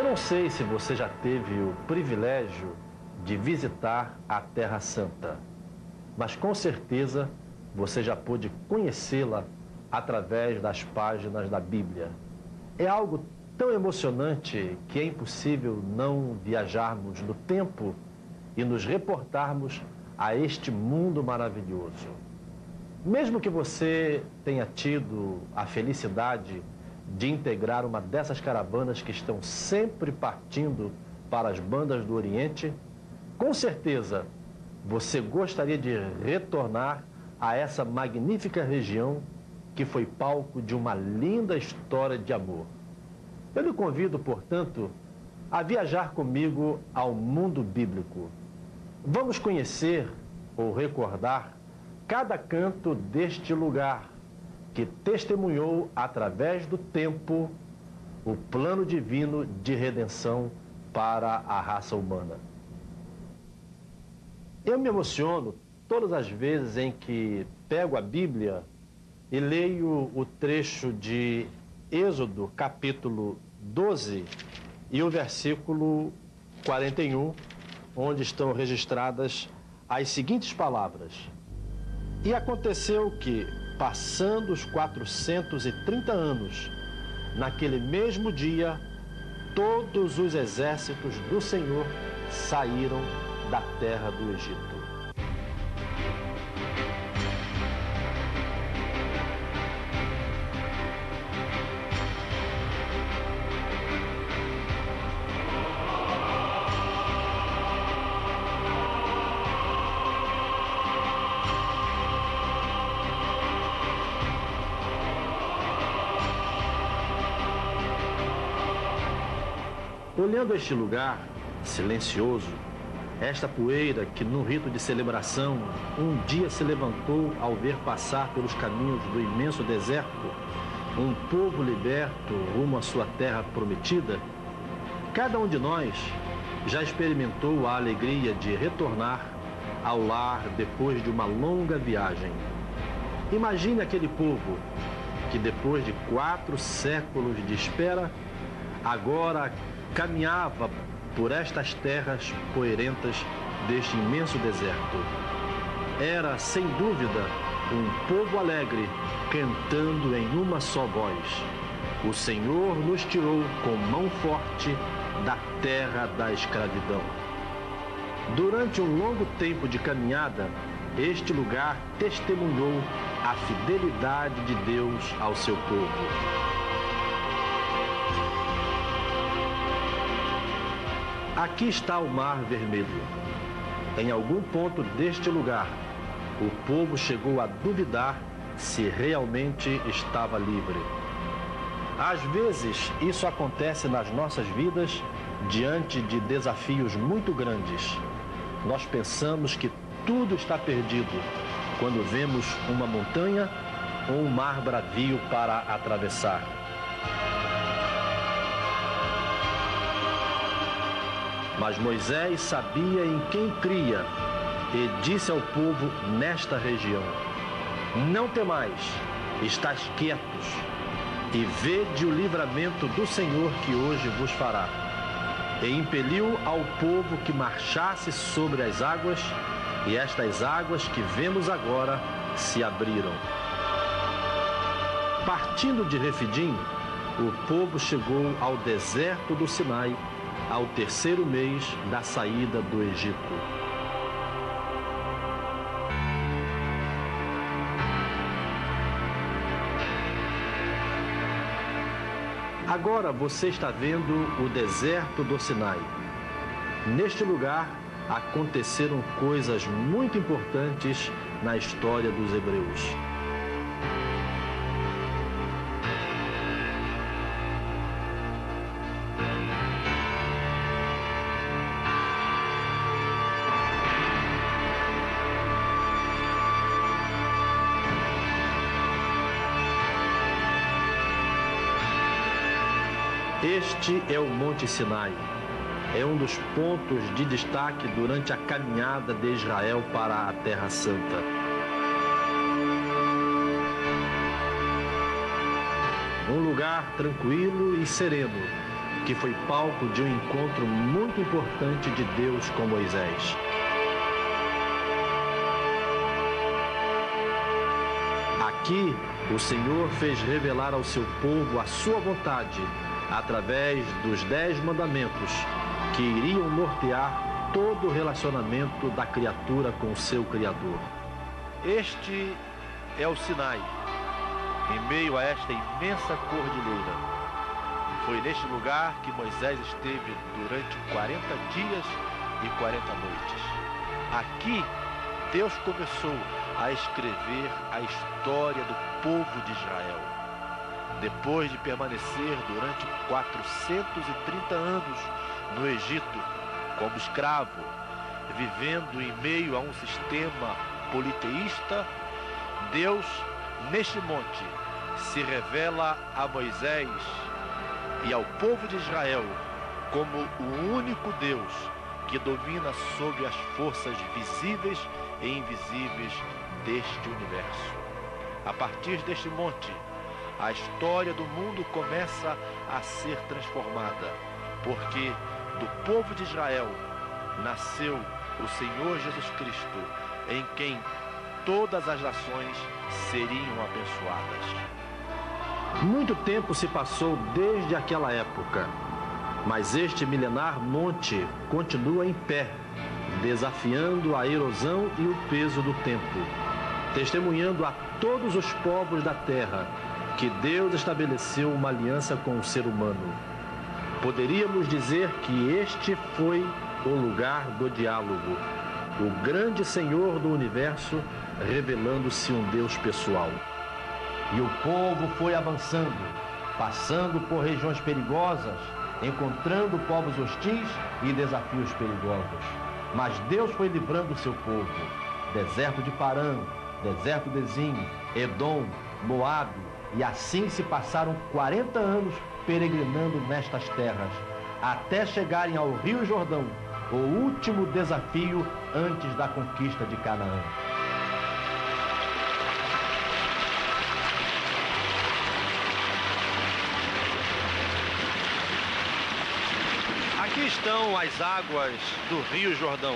não sei se você já teve o privilégio de visitar a Terra Santa, mas com certeza você já pôde conhecê-la através das páginas da Bíblia. É algo tão emocionante que é impossível não viajarmos no tempo e nos reportarmos a este mundo maravilhoso. Mesmo que você tenha tido a felicidade de integrar uma dessas caravanas que estão sempre partindo para as bandas do Oriente, com certeza você gostaria de retornar a essa magnífica região que foi palco de uma linda história de amor. Eu lhe convido, portanto, a viajar comigo ao mundo bíblico. Vamos conhecer ou recordar cada canto deste lugar que testemunhou através do tempo o plano divino de redenção para a raça humana. Eu me emociono todas as vezes em que pego a Bíblia e leio o trecho de Êxodo, capítulo 12, e o versículo 41, onde estão registradas as seguintes palavras. E aconteceu que, passando os 430 anos, naquele mesmo dia, todos os exércitos do Senhor saíram da terra do Egito. Olhando este lugar silencioso, esta poeira que no rito de celebração um dia se levantou ao ver passar pelos caminhos do imenso deserto um povo liberto rumo à sua terra prometida, cada um de nós já experimentou a alegria de retornar ao lar depois de uma longa viagem. Imagine aquele povo que depois de 4 séculos de espera, agora caminhava por estas terras poeirentas deste imenso deserto. Era, sem dúvida, um povo alegre, cantando em uma só voz. O Senhor nos tirou com mão forte da terra da escravidão. Durante um longo tempo de caminhada, este lugar testemunhou a fidelidade de Deus ao seu povo. Aqui está o Mar Vermelho. Em algum ponto deste lugar, o povo chegou a duvidar se realmente estava livre. Às vezes, isso acontece nas nossas vidas diante de desafios muito grandes. Nós pensamos que tudo está perdido quando vemos uma montanha ou um mar bravio para atravessar. Mas Moisés sabia em quem cria e disse ao povo nesta região: não temais, estais quietos e vede o livramento do Senhor que hoje vos fará. E impeliu ao povo que marchasse sobre as águas, e estas águas que vemos agora se abriram. Partindo de Refidim, o povo chegou ao deserto do Sinai, ao 3º mês da saída do Egito. Agora você está vendo o deserto do Sinai. Neste lugar aconteceram coisas muito importantes na história dos hebreus. Este é o Monte Sinai. É um dos pontos de destaque durante a caminhada de Israel para a Terra Santa. Um lugar tranquilo e sereno, que foi palco de um encontro muito importante de Deus com Moisés. Aqui, o Senhor fez revelar ao seu povo a sua vontade, através dos 10 mandamentos, que iriam nortear todo o relacionamento da criatura com o seu Criador. Este é o Sinai, em meio a esta imensa cordilheira. Foi neste lugar que Moisés esteve durante 40 dias e 40 noites. Aqui, Deus começou a escrever a história do povo de Israel. Depois de permanecer durante 430 anos no Egito como escravo, vivendo em meio a um sistema politeísta, Deus, neste monte, se revela a Moisés e ao povo de Israel como o único Deus que domina sobre as forças visíveis e invisíveis deste universo. A partir deste monte, a história do mundo começa a ser transformada, porque do povo de Israel nasceu o Senhor Jesus Cristo, em quem todas as nações seriam abençoadas. Muito tempo se passou desde aquela época, mas este milenar monte continua em pé, desafiando a erosão e o peso do tempo, testemunhando a todos os povos da terra que Deus estabeleceu uma aliança com o ser humano. Poderíamos dizer que este foi o lugar do diálogo, o grande Senhor do universo revelando-se um Deus pessoal. E o povo foi avançando, passando por regiões perigosas, encontrando povos hostis e desafios perigosos. Mas Deus foi livrando o seu povo. Deserto de Parã, deserto de Zin, Edom, Moabe, e assim se passaram 40 anos peregrinando nestas terras, até chegarem ao Rio Jordão, o último desafio antes da conquista de Canaã. Aqui estão as águas do Rio Jordão.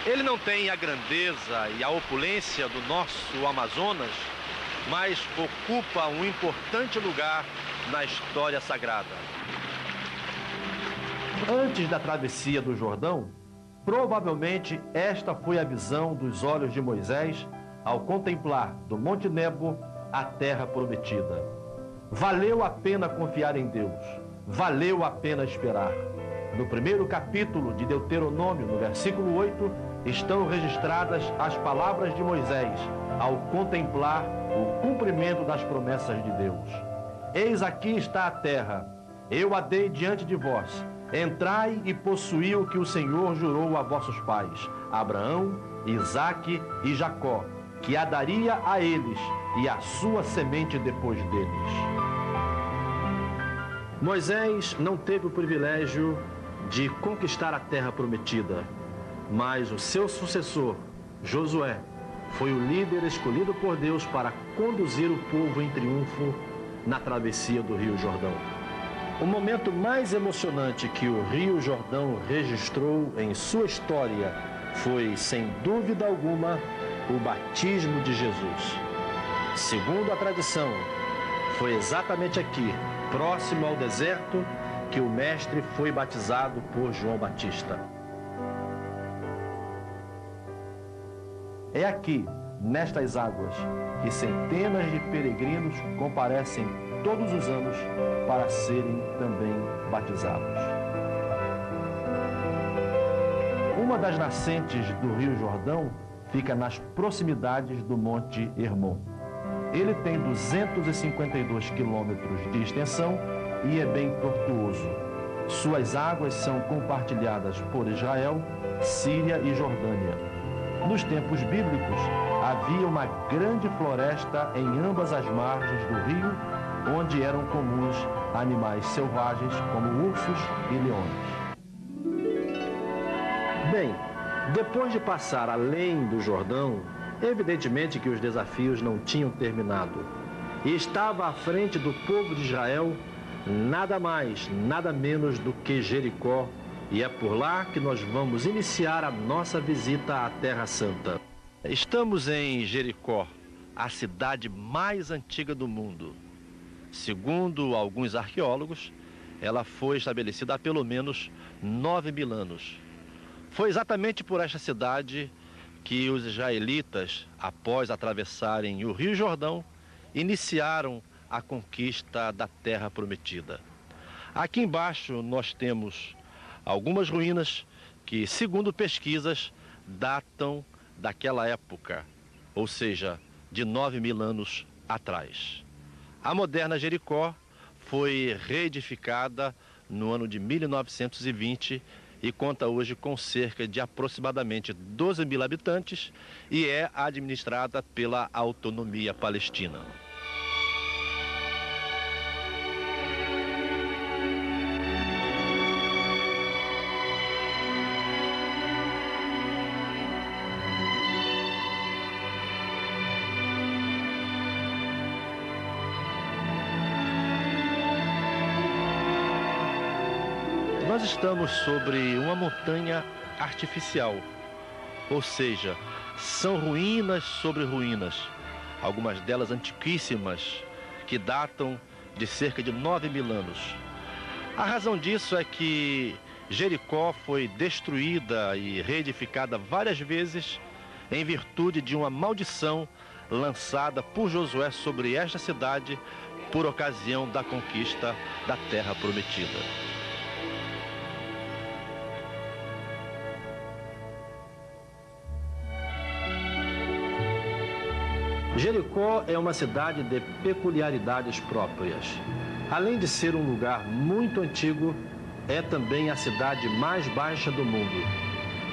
Ele não tem a grandeza e a opulência do nosso Amazonas, mas ocupa um importante lugar na história sagrada. Antes da travessia do Jordão, provavelmente esta foi a visão dos olhos de Moisés ao contemplar do Monte Nebo a terra prometida. Valeu a pena confiar em Deus, valeu a pena esperar. No primeiro capítulo de Deuteronômio, no versículo 8, estão registradas as palavras de Moisés ao contemplar o cumprimento das promessas de Deus. Eis aqui está a terra, eu a dei diante de vós. Entrai e possuí o que o Senhor jurou a vossos pais, Abraão, Isaque e Jacó, que a daria a eles e a sua semente depois deles. Moisés não teve o privilégio de conquistar a terra prometida, mas o seu sucessor, Josué, foi o líder escolhido por Deus para conduzir o povo em triunfo na travessia do Rio Jordão. O momento mais emocionante que o Rio Jordão registrou em sua história foi, sem dúvida alguma, o batismo de Jesus. Segundo a tradição, foi exatamente aqui, próximo ao deserto, que o mestre foi batizado por João Batista. É aqui, nestas águas, que centenas de peregrinos comparecem todos os anos para serem também batizados. Uma das nascentes do Rio Jordão fica nas proximidades do Monte Hermon. Ele tem 252 quilômetros de extensão e é bem tortuoso. Suas águas são compartilhadas por Israel, Síria e Jordânia. Nos tempos bíblicos, havia uma grande floresta em ambas as margens do rio, onde eram comuns animais selvagens como ursos e leões. Bem, depois de passar além do Jordão, evidentemente que os desafios não tinham terminado. E estava à frente do povo de Israel nada mais, nada menos do que Jericó, e é por lá que nós vamos iniciar a nossa visita à Terra Santa. Estamos em Jericó, a cidade mais antiga do mundo. Segundo alguns arqueólogos, ela foi estabelecida há pelo menos 9.000 anos. Foi exatamente por esta cidade que os israelitas, após atravessarem o Rio Jordão, iniciaram a conquista da Terra Prometida. Aqui embaixo nós temos algumas ruínas que, segundo pesquisas, datam daquela época, ou seja, de 9.000 anos atrás. A moderna Jericó foi reedificada no ano de 1920 e conta hoje com cerca de aproximadamente 12.000 habitantes e é administrada pela Autonomia Palestina. Nós estamos sobre uma montanha artificial, ou seja, são ruínas sobre ruínas, algumas delas antiquíssimas, que datam de cerca de 9.000 anos. A razão disso é que Jericó foi destruída e reedificada várias vezes em virtude de uma maldição lançada por Josué sobre esta cidade por ocasião da conquista da Terra Prometida. Jericó é uma cidade de peculiaridades próprias. Além de ser um lugar muito antigo, é também a cidade mais baixa do mundo.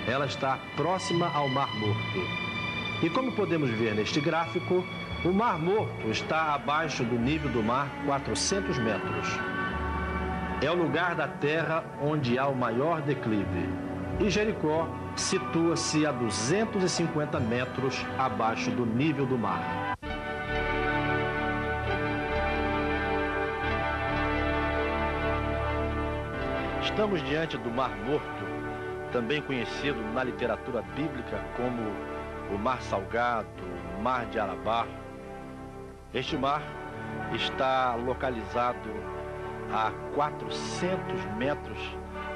Ela está próxima ao Mar Morto. E como podemos ver neste gráfico, o Mar Morto está abaixo do nível do mar 400 metros. É o lugar da Terra onde há o maior declive. E Jericó situa-se a 250 metros abaixo do nível do mar. Estamos diante do Mar Morto, também conhecido na literatura bíblica como o Mar Salgado, o Mar de Arabá. Este mar está localizado a 400 metros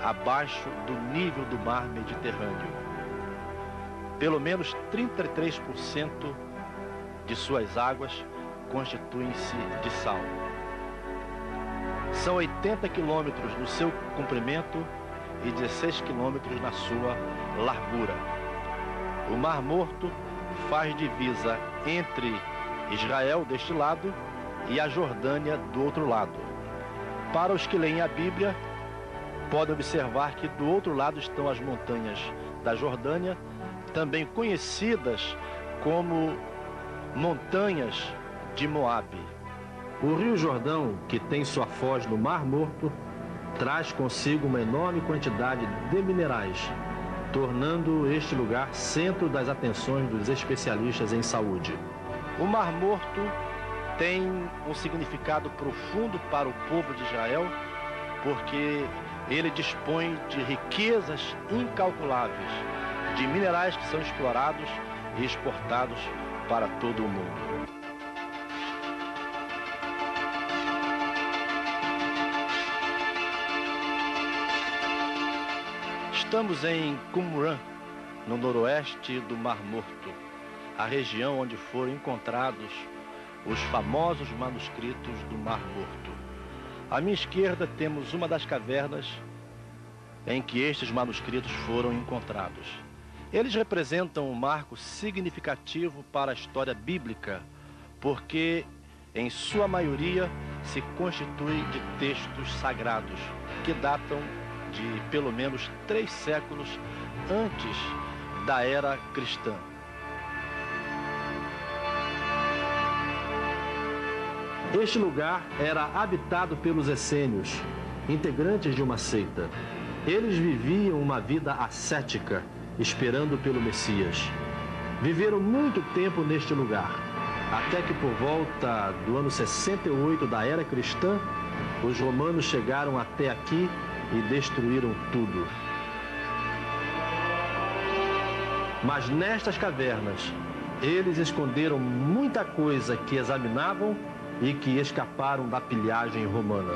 abaixo do nível do mar Mediterrâneo. Pelo menos 33% de suas águas constituem-se de sal. São 80 quilômetros no seu comprimento e 16 quilômetros na sua largura. O Mar Morto faz divisa entre Israel deste lado e a Jordânia do outro lado. Para os que leem a Bíblia, podem observar que do outro lado estão as montanhas da Jordânia, também conhecidas como montanhas de Moabe. O Rio Jordão, que tem sua foz no Mar Morto, traz consigo uma enorme quantidade de minerais, tornando este lugar centro das atenções dos especialistas em saúde. O Mar Morto tem um significado profundo para o povo de Israel, porque ele dispõe de riquezas incalculáveis, de minerais que são explorados e exportados para todo o mundo. Estamos em Qumran, no noroeste do Mar Morto, a região onde foram encontrados os famosos manuscritos do Mar Morto. À minha esquerda temos uma das cavernas em que estes manuscritos foram encontrados. Eles representam um marco significativo para a história bíblica, porque em sua maioria se constitui de textos sagrados que datam de pelo menos 3 séculos antes da era cristã. Este lugar era habitado pelos essênios, integrantes de uma seita. Eles viviam uma vida ascética, esperando pelo Messias. Viveram muito tempo neste lugar, até que por volta do ano 68 da era cristã, Os romanos chegaram até aqui e destruíram tudo. Mas nestas cavernas, eles esconderam muita coisa que examinavam e que escaparam da pilhagem romana.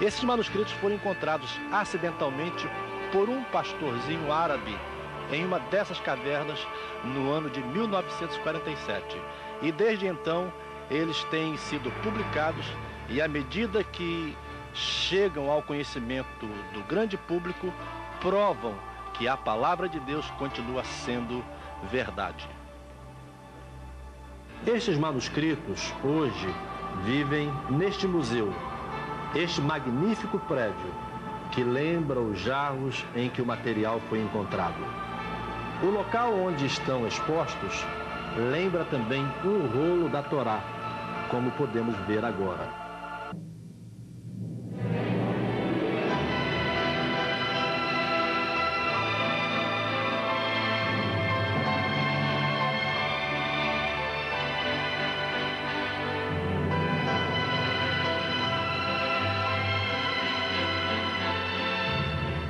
Esses manuscritos foram encontrados acidentalmente por um pastorzinho árabe em uma dessas cavernas no ano de 1947. E desde então, eles têm sido publicados e à medida que chegam ao conhecimento do grande público, provam que a palavra de Deus continua sendo verdade. Estes manuscritos, hoje, vivem neste museu, este magnífico prédio, que lembra os jarros em que o material foi encontrado. O local onde estão expostos lembra também um rolo da Torá, como podemos ver agora.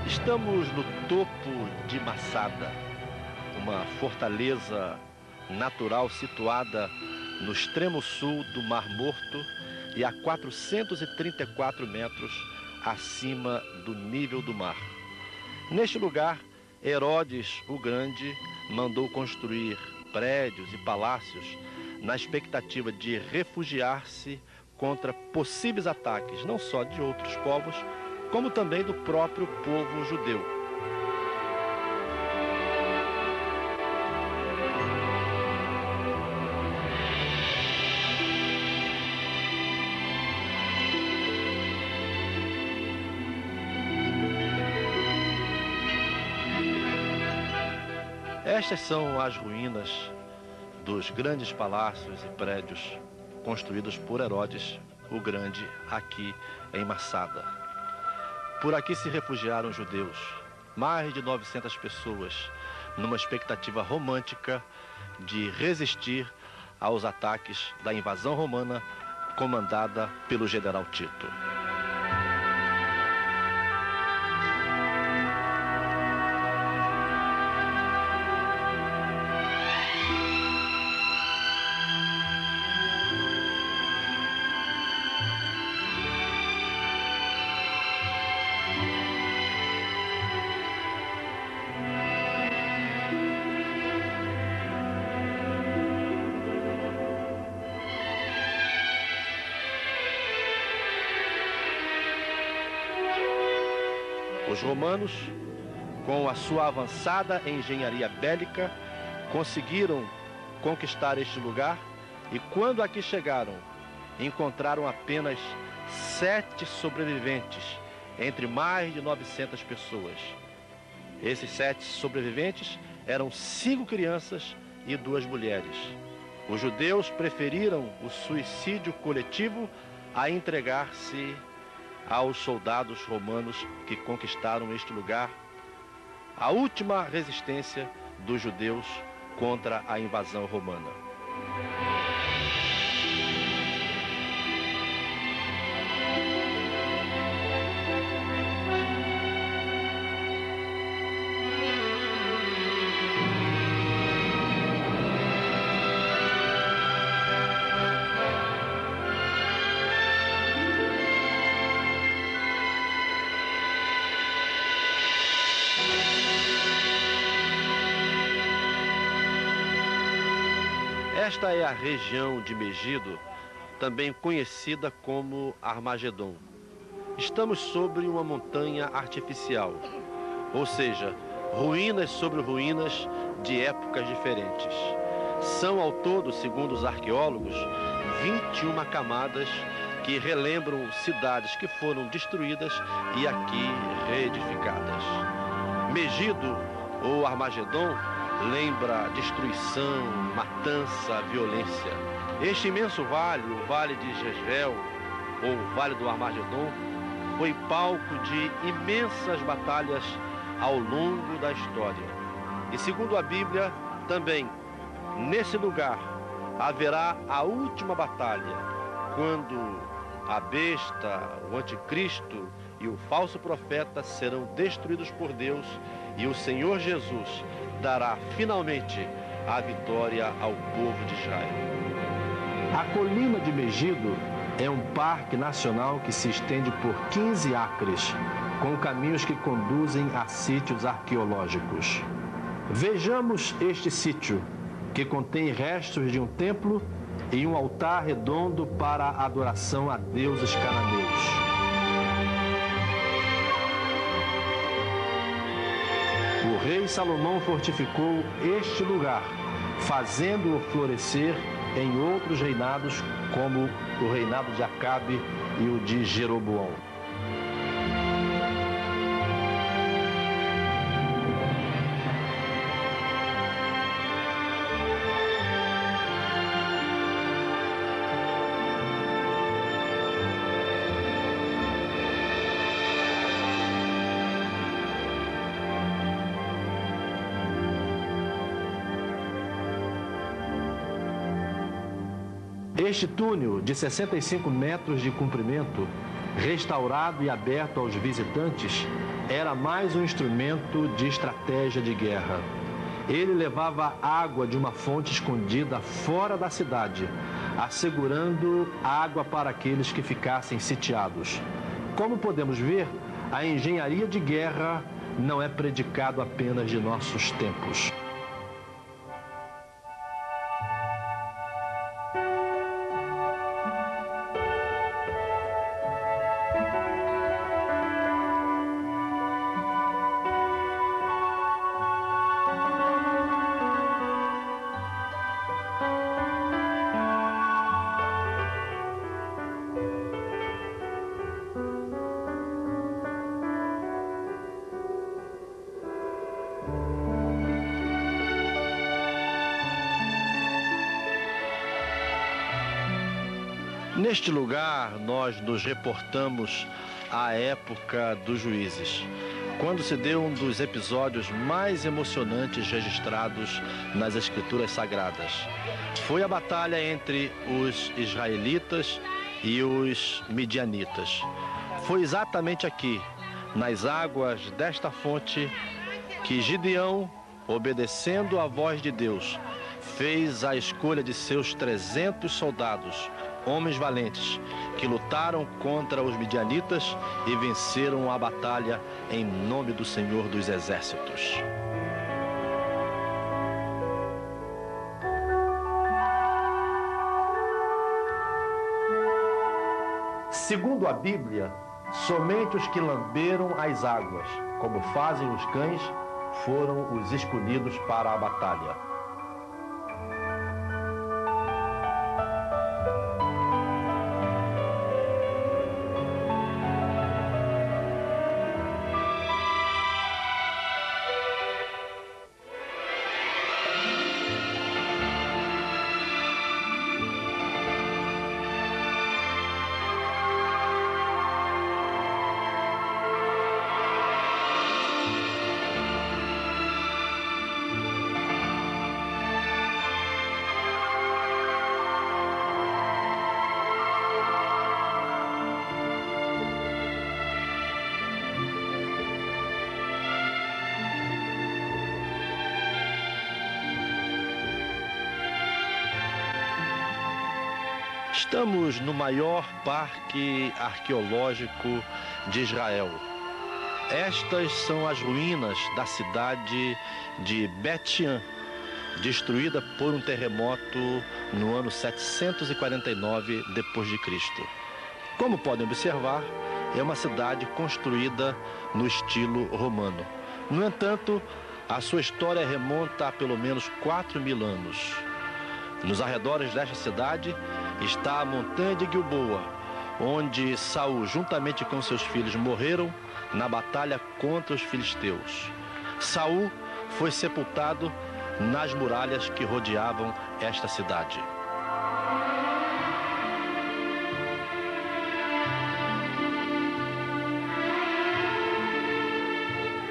Estamos no topo de Massada, uma fortaleza natural situada no extremo sul do Mar Morto e a 434 metros acima do nível do mar. Neste lugar, Herodes o Grande mandou construir prédios e palácios na expectativa de refugiar-se contra possíveis ataques, não só de outros povos, como também do próprio povo judeu. Estas são as ruínas dos grandes palácios e prédios construídos por Herodes o Grande aqui em Massada. Por aqui se refugiaram judeus, mais de 900 pessoas, numa expectativa romântica de resistir aos ataques da invasão romana comandada pelo general Tito. Os romanos, com a sua avançada engenharia bélica, conseguiram conquistar este lugar e quando aqui chegaram, encontraram apenas 7 sobreviventes, entre mais de 900 pessoas. Esses 7 sobreviventes eram 5 crianças e 2 mulheres. Os judeus preferiram o suicídio coletivo a entregar-se aos soldados romanos que conquistaram este lugar, a última resistência dos judeus contra a invasão romana. Esta é a região de Megido, também conhecida como Armagedon. Estamos sobre uma montanha artificial, ou seja, ruínas sobre ruínas de épocas diferentes. São ao todo, segundo os arqueólogos, 21 camadas que relembram cidades que foram destruídas e aqui reedificadas. Megido, ou Armagedon, lembra destruição, matança, violência. Este imenso vale, o Vale de Jezreel, ou o Vale do Armagedon, foi palco de imensas batalhas ao longo da história. E segundo a Bíblia, também, nesse lugar, haverá a última batalha, quando a besta, o anticristo e o falso profeta serão destruídos por Deus e o Senhor Jesus dará finalmente a vitória ao povo de Israel. A colina de Megido é um parque nacional que se estende por 15 acres, com caminhos que conduzem a sítios arqueológicos. Vejamos este sítio, que contém restos de um templo e um altar redondo para a adoração a deuses cananeus. O rei Salomão fortificou este lugar, fazendo-o florescer em outros reinados, como o reinado de Acabe e o de Jeroboão. Este túnel, de 65 metros de comprimento, restaurado e aberto aos visitantes, era mais um instrumento de estratégia de guerra. Ele levava água de uma fonte escondida fora da cidade, assegurando água para aqueles que ficassem sitiados. Como podemos ver, a engenharia de guerra não é predicado apenas de nossos tempos. Neste lugar, nós nos reportamos à época dos juízes, quando se deu um dos episódios mais emocionantes registrados nas Escrituras Sagradas. Foi a batalha entre os israelitas e os midianitas. Foi exatamente aqui, nas águas desta fonte, que Gideão, obedecendo à voz de Deus, fez a escolha de seus 300 soldados, homens valentes, que lutaram contra os midianitas e venceram a batalha em nome do Senhor dos Exércitos. Segundo a Bíblia, somente os que lamberam as águas, como fazem os cães, foram os escolhidos para a batalha. Estamos no maior parque arqueológico de Israel. Estas são as ruínas da cidade de Bet-Shean, destruída por um terremoto no ano 749 d.C. Como podem observar, é uma cidade construída no estilo romano. No entanto, a sua história remonta a pelo menos 4.000 anos. Nos arredores desta cidade está a montanha de Gilboa, onde Saul, juntamente com seus filhos, morreram na batalha contra os filisteus. Saul foi sepultado nas muralhas que rodeavam esta cidade.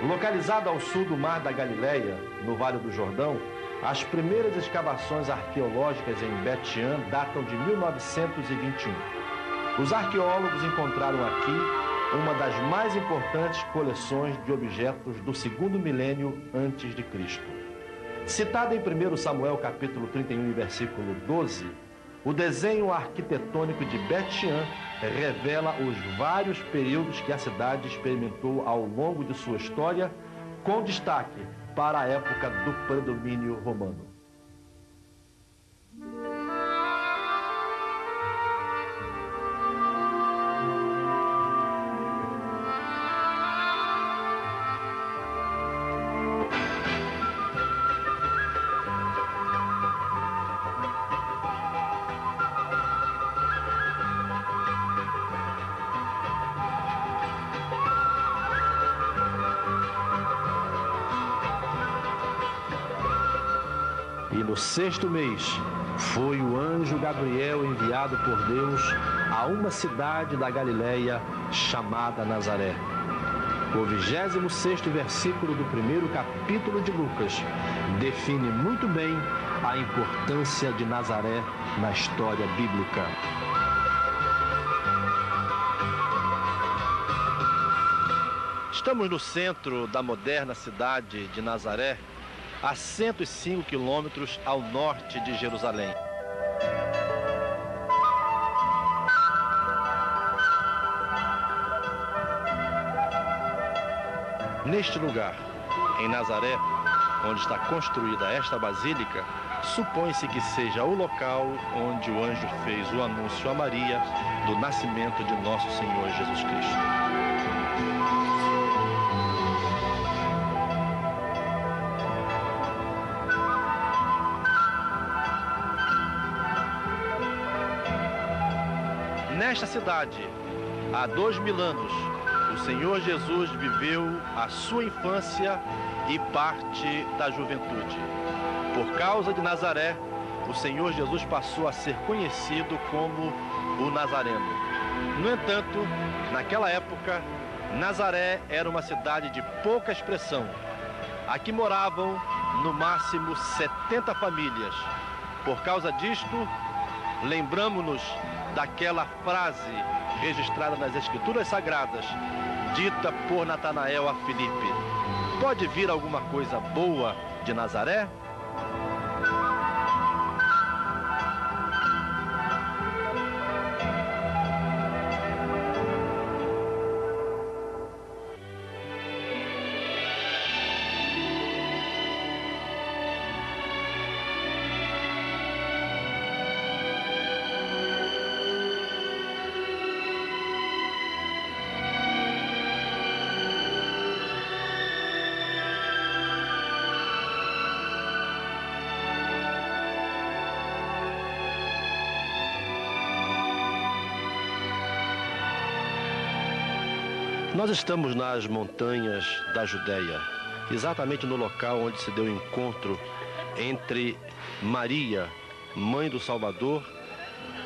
Localizado ao sul do Mar da Galileia, no Vale do Jordão, As primeiras escavações arqueológicas em Bet-Shean datam de 1921. Os arqueólogos encontraram aqui uma das mais importantes coleções de objetos do segundo milênio antes de Cristo. Citada em 1 Samuel capítulo 31, versículo 12, o desenho arquitetônico de Bet-Shean revela os vários períodos que a cidade experimentou ao longo de sua história, com destaque para a época do predomínio romano. E no sexto mês, foi o anjo Gabriel enviado por Deus a uma cidade da Galileia chamada Nazaré. O 26º versículo do primeiro capítulo de Lucas define muito bem a importância de Nazaré na história bíblica. Estamos no centro da moderna cidade de Nazaré, a 105 quilômetros ao norte de Jerusalém. Neste lugar, em Nazaré, onde está construída esta basílica, supõe-se que seja o local onde o anjo fez o anúncio a Maria do nascimento de nosso Senhor Jesus Cristo. Nesta cidade, há 2000 anos, o Senhor Jesus viveu a sua infância e parte da juventude. Por causa de Nazaré, o Senhor Jesus passou a ser conhecido como o Nazareno. No entanto, naquela época, Nazaré era uma cidade de pouca expressão. Aqui moravam, no máximo, 70 famílias. Por causa disto, lembramos-nos daquela frase registrada nas Escrituras Sagradas, dita por Natanael a Filipe: pode vir alguma coisa boa de Nazaré? Nós estamos nas montanhas da Judéia, exatamente no local onde se deu o encontro entre Maria, mãe do Salvador,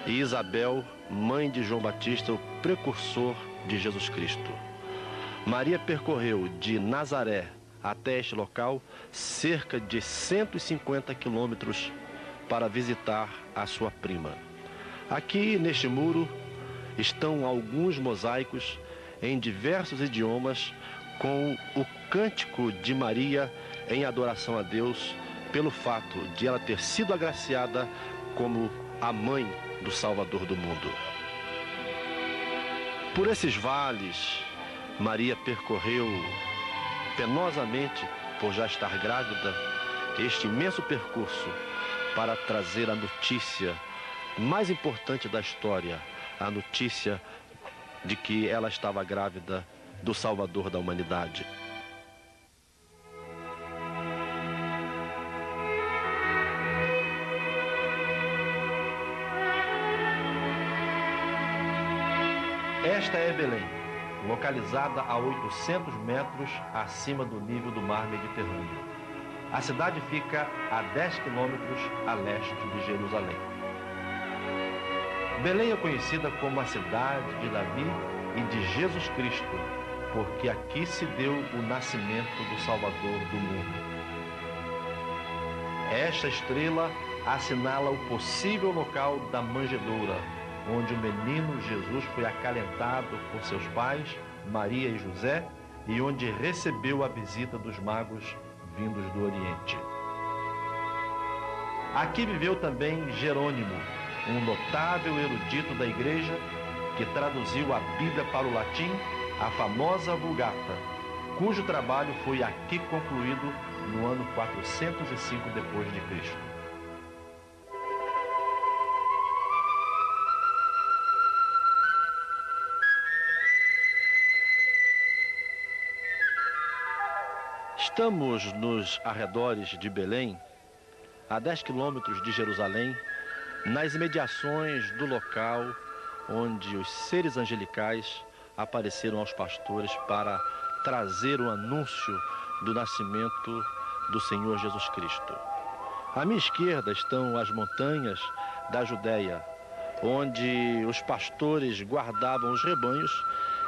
e Isabel, mãe de João Batista, o precursor de Jesus Cristo. Maria percorreu de Nazaré até este local cerca de 150 quilômetros para visitar a sua prima. Aqui neste muro estão alguns mosaicos em diversos idiomas, com o cântico de Maria em adoração a Deus, pelo fato de ela ter sido agraciada como a mãe do Salvador do mundo. Por esses vales, Maria percorreu penosamente, por já estar grávida, este imenso percurso para trazer a notícia mais importante da história, a notícia de que ela estava grávida do Salvador da humanidade. Esta é Belém, localizada a 800 metros acima do nível do mar Mediterrâneo. A cidade fica a 10 quilômetros a leste de Jerusalém. Belém é conhecida como a cidade de Davi e de Jesus Cristo, porque aqui se deu o nascimento do Salvador do mundo. Esta estrela assinala o possível local da manjedoura, onde o menino Jesus foi acalentado por seus pais, Maria e José, e onde recebeu a visita dos magos vindos do Oriente. Aqui viveu também Jerônimo, um notável erudito da igreja, que traduziu a Bíblia para o latim, a famosa Vulgata, cujo trabalho foi aqui concluído no ano 405 depois de Cristo. Estamos nos arredores de Belém, a 10 quilômetros de Jerusalém, nas imediações do local onde os seres angelicais apareceram aos pastores para trazer o anúncio do nascimento do Senhor Jesus Cristo. À minha esquerda estão as montanhas da Judéia, onde os pastores guardavam os rebanhos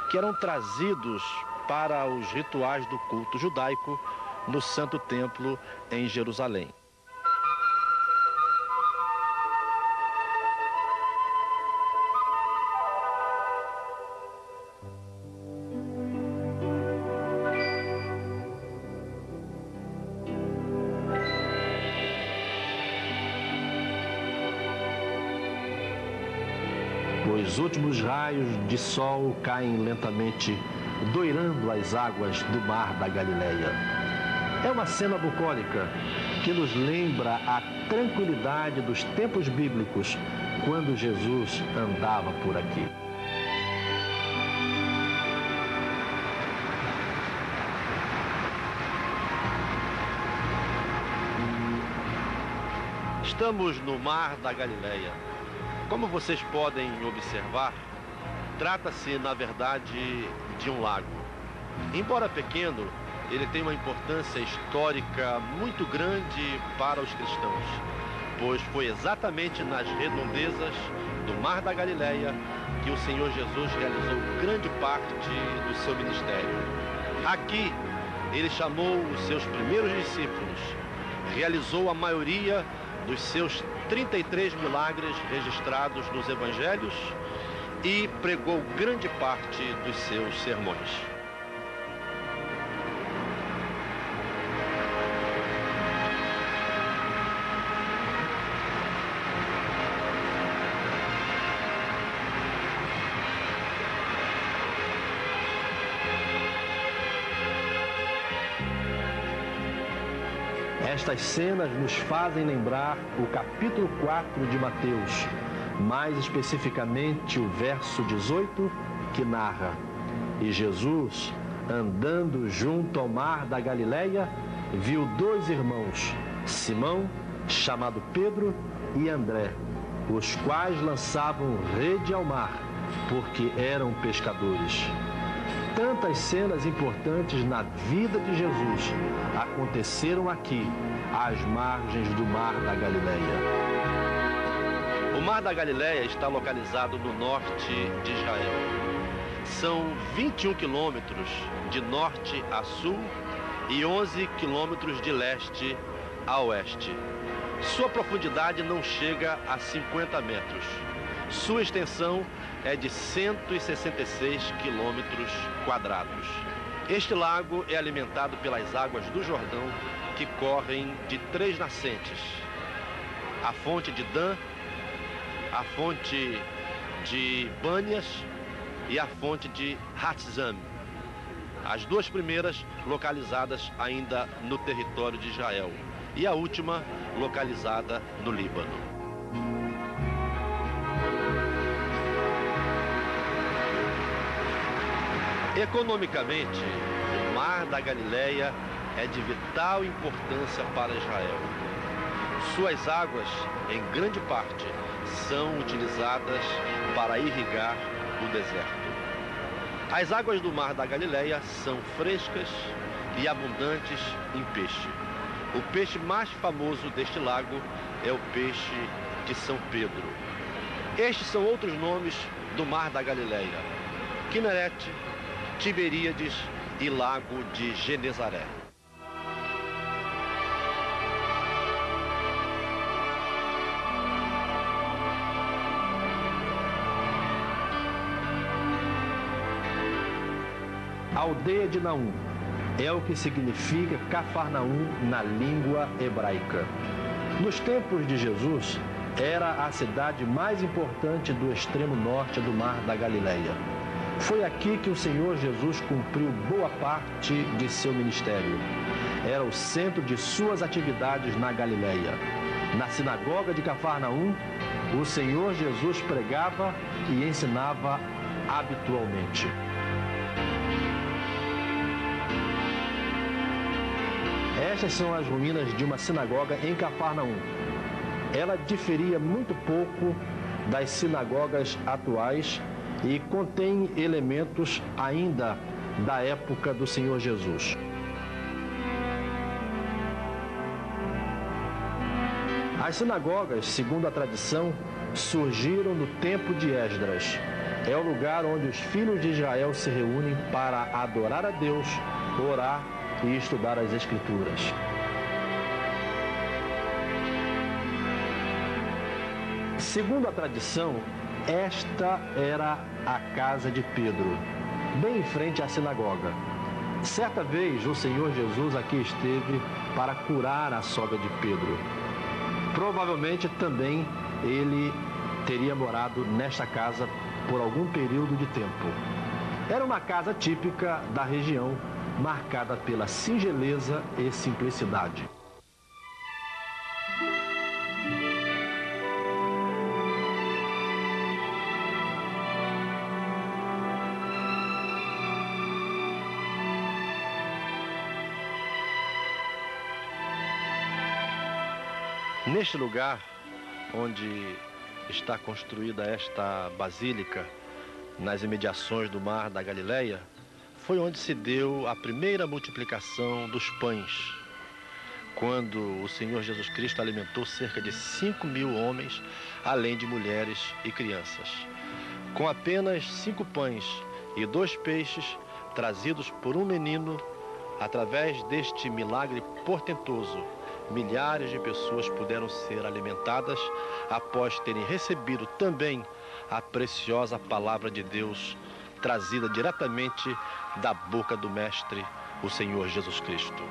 que eram trazidos para os rituais do culto judaico no Santo Templo em Jerusalém. Os últimos raios de sol caem lentamente, doirando as águas do mar da Galileia. É uma cena bucólica que nos lembra a tranquilidade dos tempos bíblicos, quando Jesus andava por aqui. Estamos no mar da Galileia. Como vocês podem observar, trata-se, na verdade, de um lago. Embora pequeno, ele tem uma importância histórica muito grande para os cristãos, pois foi exatamente nas redondezas do Mar da Galileia que o Senhor Jesus realizou grande parte do seu ministério. Aqui, ele chamou os seus primeiros discípulos, realizou a maioria dos seus 33 milagres registrados nos evangelhos e pregou grande parte dos seus sermões. Estas cenas nos fazem lembrar o capítulo 4 de Mateus, mais especificamente o verso 18, que narra: E Jesus, andando junto ao mar da Galileia, viu dois irmãos, Simão, chamado Pedro, e André, os quais lançavam rede ao mar, porque eram pescadores. Tantas cenas importantes na vida de Jesus aconteceram aqui, às margens do Mar da Galileia. O Mar da Galileia está localizado no norte de Israel. São 21 quilômetros de norte a sul e 11 quilômetros de leste a oeste. Sua profundidade não chega a 50 metros. Sua extensão é de 166 quilômetros quadrados. Este lago é alimentado pelas águas do Jordão, que correm de 3 nascentes: a fonte de Dan, a fonte de Bânias e a fonte de Hatzam. As duas primeiras localizadas ainda no território de Israel e a última localizada no Líbano. Economicamente, o Mar da Galileia é de vital importância para Israel. Suas águas, em grande parte, são utilizadas para irrigar o deserto. As águas do Mar da Galileia são frescas e abundantes em peixe. O peixe mais famoso deste lago é o peixe de São Pedro. Estes são outros nomes do Mar da Galileia: Quinerete, Tiberíades e Lago de Genezaré. aldeia de Naum, é o que significa Cafarnaum na língua hebraica. Nos tempos de Jesus, era a cidade mais importante do extremo norte do Mar da Galileia. Foi aqui que o Senhor Jesus cumpriu boa parte de seu ministério. Era o centro de suas atividades na Galileia. Na sinagoga de Cafarnaum, o Senhor Jesus pregava e ensinava habitualmente. Estas são as ruínas de uma sinagoga em Cafarnaum. Ela diferia muito pouco das sinagogas atuais e contém elementos ainda da época do Senhor Jesus. As sinagogas, segundo a tradição, surgiram no tempo de Esdras. É o lugar onde os filhos de Israel se reúnem para adorar a Deus, orar e estudar as Escrituras. Segundo a tradição, esta era a casa de Pedro, bem em frente à sinagoga. Certa vez, o Senhor Jesus aqui esteve para curar a sogra de Pedro. Provavelmente também ele teria morado nesta casa por algum período de tempo. Era uma casa típica da região, marcada pela singeleza e simplicidade. Neste lugar onde está construída esta basílica, nas imediações do Mar da Galileia, foi onde se deu a primeira multiplicação dos pães, quando o Senhor Jesus Cristo alimentou cerca de 5.000 homens, além de mulheres e crianças. Com apenas 5 pães e 2 peixes trazidos por um menino, através deste milagre portentoso, milhares de pessoas puderam ser alimentadas após terem recebido também a preciosa palavra de Deus, trazida diretamente da boca do Mestre, o Senhor Jesus Cristo.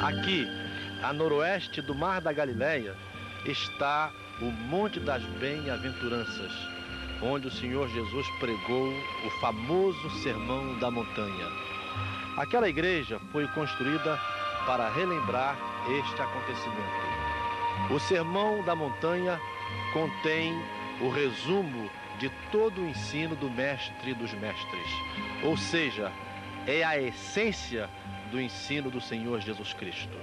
Aqui, a noroeste do Mar da Galileia, está o Monte das Bem-aventuranças, onde o Senhor Jesus pregou o famoso Sermão da Montanha. Aquela igreja foi construída para relembrar este acontecimento. O Sermão da Montanha contém o resumo de todo o ensino do Mestre dos Mestres, ou seja, é a essência do ensino do Senhor Jesus Cristo.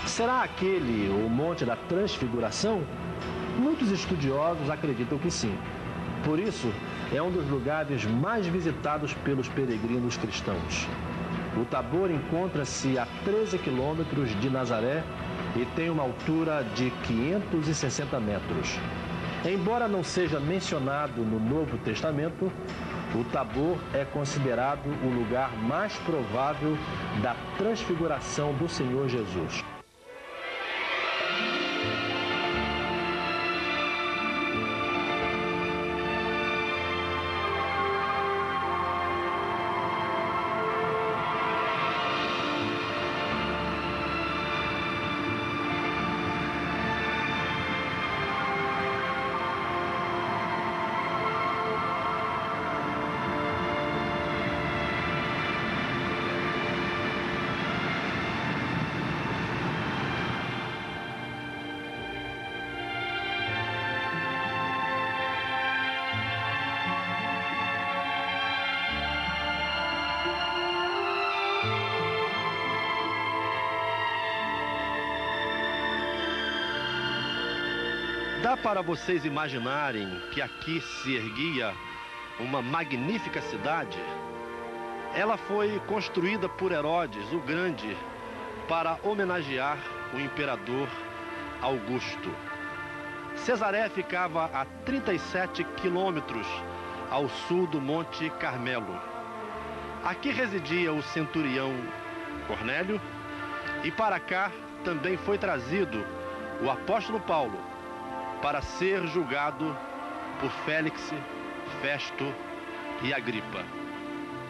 Será aquele o Monte da Transfiguração? Muitos estudiosos acreditam que sim. Por isso, é um dos lugares mais visitados pelos peregrinos cristãos. O Tabor encontra-se a 13 quilômetros de Nazaré e tem uma altura de 560 metros. Embora não seja mencionado no Novo Testamento, o Tabor é considerado o lugar mais provável da transfiguração do Senhor Jesus. Dá para vocês imaginarem que aqui se erguia uma magnífica cidade? Ela foi construída por Herodes o Grande para homenagear o imperador Augusto. Cesaré ficava a 37 quilômetros ao sul do Monte Carmelo. Aqui residia o centurião Cornélio e para cá também foi trazido o apóstolo Paulo para ser julgado por Félix, Festo e Agripa.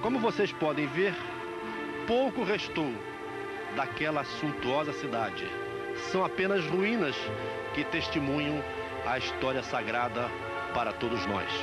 Como vocês podem ver, pouco restou daquela suntuosa cidade. São apenas ruínas que testemunham a história sagrada para todos nós.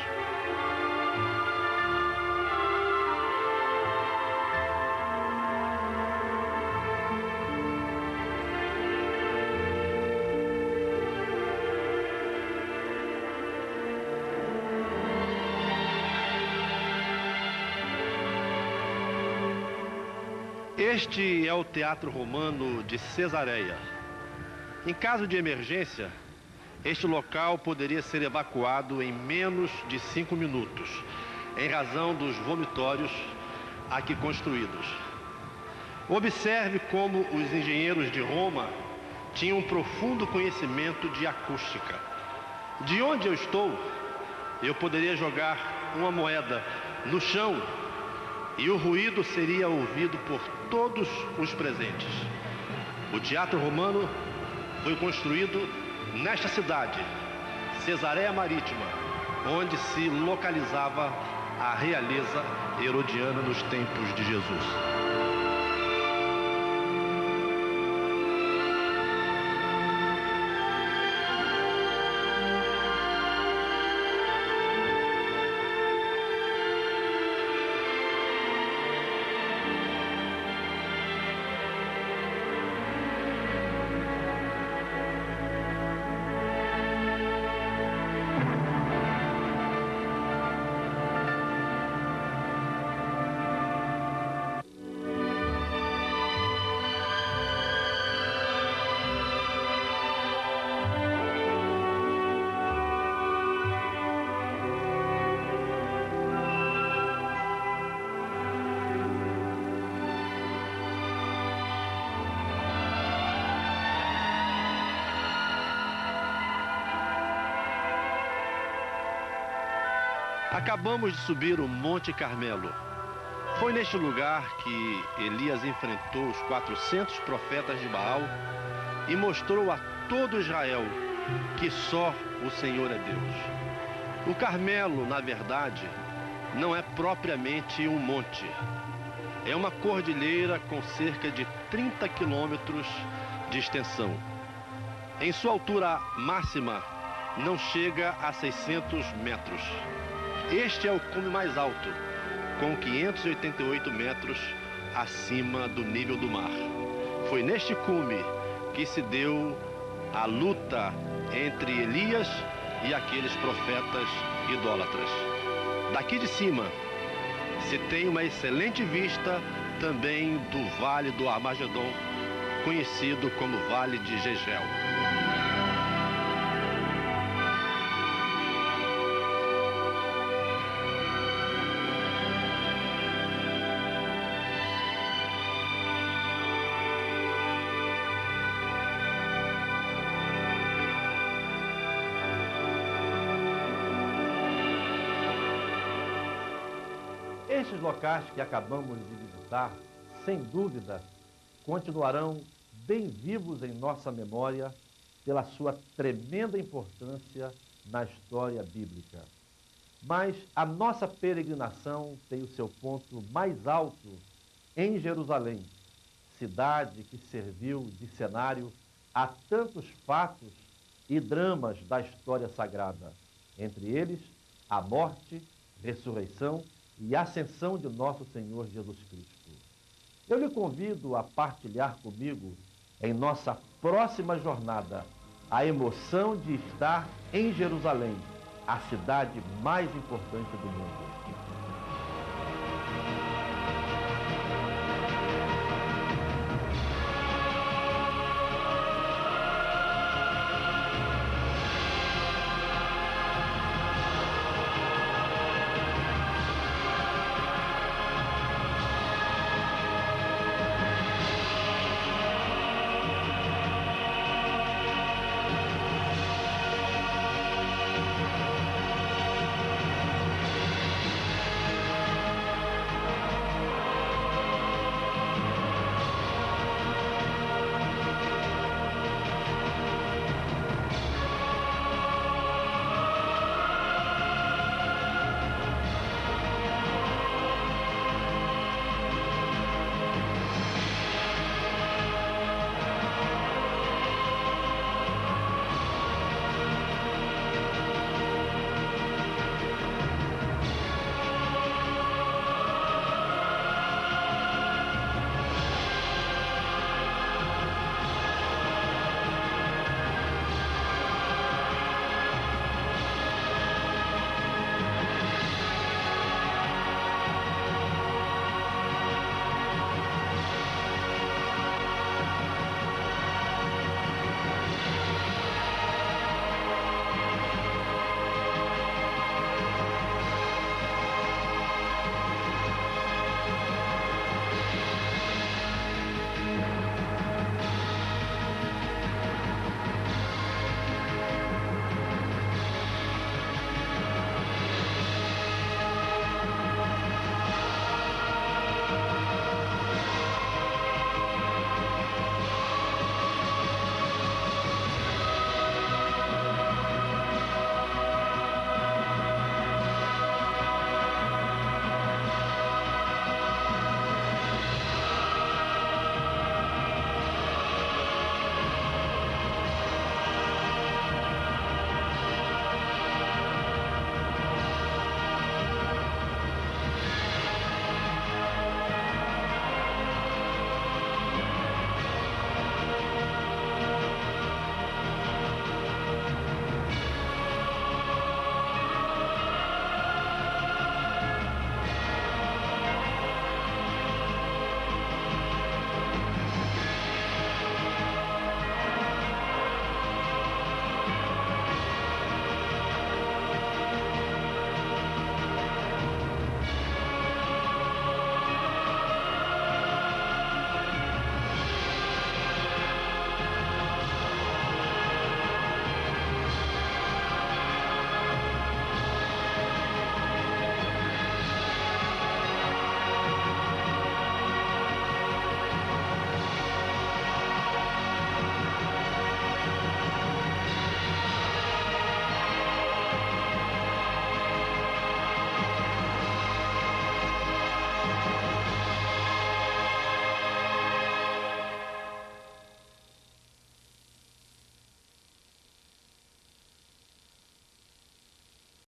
Este é o Teatro Romano de Cesareia. Em caso de emergência, este local poderia ser evacuado em menos de 5 minutos, em razão dos vomitórios aqui construídos. Observe como os engenheiros de Roma tinham um profundo conhecimento de acústica. De onde eu estou, eu poderia jogar uma moeda no chão e o ruído seria ouvido por todos os presentes. O Teatro Romano foi construído nesta cidade, Cesareia Marítima, onde se localizava a realeza herodiana nos tempos de Jesus. Acabamos de subir o Monte Carmelo. Foi neste lugar que Elias enfrentou os 400 profetas de Baal e mostrou a todo Israel que só o Senhor é Deus. O Carmelo, na verdade, não é propriamente um monte. É uma cordilheira com cerca de 30 quilômetros de extensão. Em sua altura máxima, não chega a 600 metros. Este é o cume mais alto, com 588 metros acima do nível do mar. Foi neste cume que se deu a luta entre Elias e aqueles profetas idólatras. Daqui de cima se tem uma excelente vista também do Vale do Armagedon, conhecido como Vale de Jezreel. Estes locais que acabamos de visitar, sem dúvida, continuarão bem vivos em nossa memória pela sua tremenda importância na história bíblica. Mas a nossa peregrinação tem o seu ponto mais alto em Jerusalém, cidade que serviu de cenário a tantos fatos e dramas da história sagrada, entre eles a morte, ressurreição e ascensão de nosso Senhor Jesus Cristo. Eu lhe convido a partilhar comigo, em nossa próxima jornada, a emoção de estar em Jerusalém, a cidade mais importante do mundo.